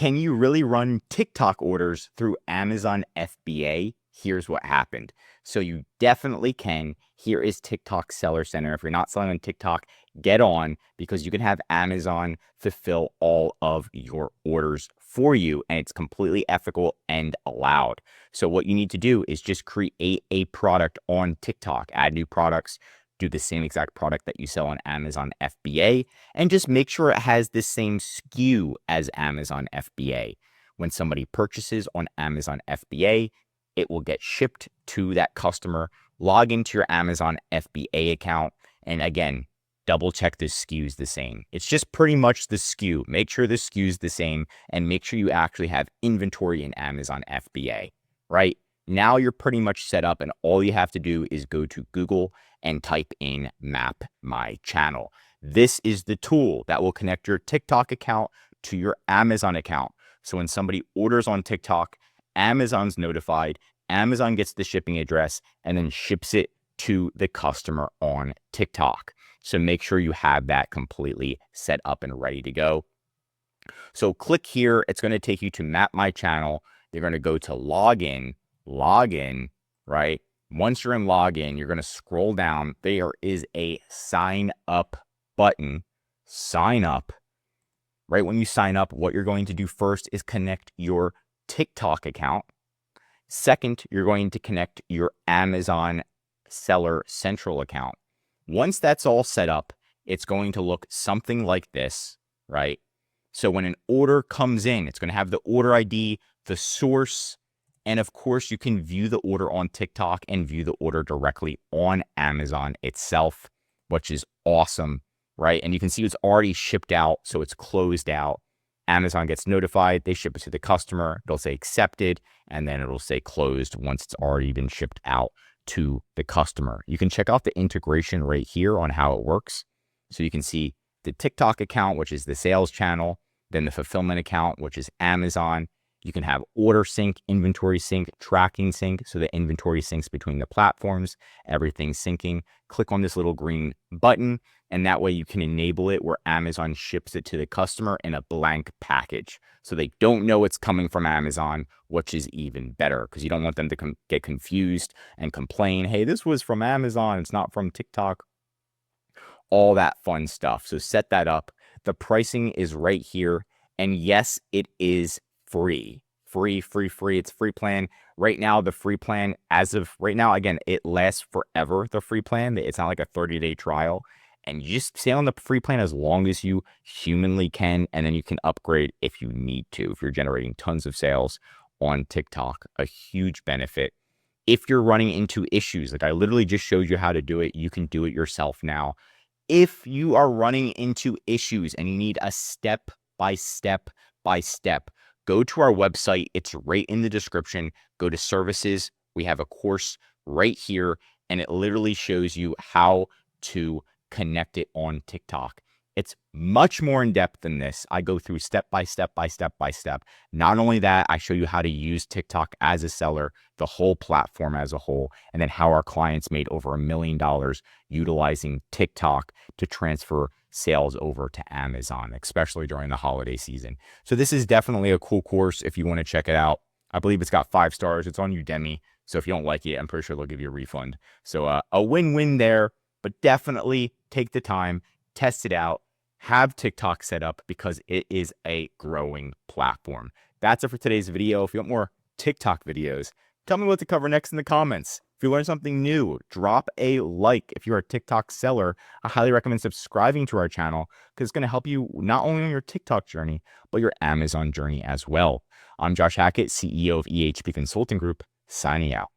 Can you really run TikTok orders through Amazon FBA? Here's what happened. So you definitely can. Here is TikTok Seller Center. If you're not selling on TikTok, get on, because you can have Amazon fulfill all of your orders for you, and it's completely ethical and allowed. So what you need to do is just create a product on TikTok, add new products, do the same exact product that you sell on Amazon FBA, and just make sure it has the same SKU as Amazon FBA. When somebody purchases on Amazon FBA, it will get shipped to that customer. Log into your Amazon FBA account, and again, double check the SKU is the same. It's just pretty much the SKU. Make sure the SKU is the same, and make sure you actually have inventory in Amazon FBA, right? Now you're pretty much set up, and all you have to do is go to Google and type in Map My Channel. This is the tool that will connect your TikTok account to your Amazon account. So when somebody orders on TikTok, Amazon's notified, Amazon gets the shipping address, and then ships it to the customer on TikTok. So make sure you have that completely set up and ready to go. So click here. It's going to take you to Map My Channel. You're going to go to login, right? Once you're in login, you're going to scroll down. There is a sign up button. Sign up. Right when you sign up, what you're going to do first is connect your TikTok account. Second, you're going to connect your Amazon Seller Central account. Once that's all set up, it's going to look something like this, right? So when an order comes in, it's going to have the order ID, the source, and of course, you can view the order on TikTok and view the order directly on Amazon itself, which is awesome, right? And you can see it's already shipped out, so it's closed out. Amazon gets notified, they ship it to the customer, it'll say accepted, and then it'll say closed once it's already been shipped out to the customer. You can check out the integration right here on how it works. So you can see the TikTok account, which is the sales channel, then the fulfillment account, which is Amazon. You can have order sync, inventory sync, tracking sync. So the inventory syncs between the platforms, everything's syncing. Click on this little green button, and that way you can enable it where Amazon ships it to the customer in a blank package. So they don't know it's coming from Amazon, which is even better because you don't want them to get confused and complain, hey, this was from Amazon, it's not from TikTok. All that fun stuff. So set that up. The pricing is right here. And yes, it is free. It's free plan. Right now, the free plan, as of right now, again, it lasts forever, the free plan. It's not like a 30-day trial. And you just stay on the free plan as long as you humanly can, and then you can upgrade if you need to, if you're generating tons of sales on TikTok. A huge benefit. If you're running into issues, like I literally just showed you how to do it, you can do it yourself now. If you are running into issues and you need a step by step, go to our website. It's right in the description. Go to services. We have a course right here, and it literally shows you how to connect it on TikTok. It's much more in depth than this. I go through step by step. Not only that, I show you how to use TikTok as a seller, the whole platform as a whole, and then how our clients made over $1 million utilizing TikTok to transfer sales over to Amazon, especially during the holiday season. So this is definitely a cool course if you want to check it out. I believe it's got 5 stars. It's on Udemy. So if you don't like it, I'm pretty sure they'll give you a refund. So a win-win there, but definitely take the time, test it out, have TikTok set up because it is a growing platform. That's it for today's video. If you want more TikTok videos, tell me what to cover next in the comments. If you learned something new, drop a like. If you're a TikTok seller, I highly recommend subscribing to our channel because it's going to help you not only on your TikTok journey, but your Amazon journey as well. I'm Josh Hackett, CEO of EHP Consulting Group, signing out.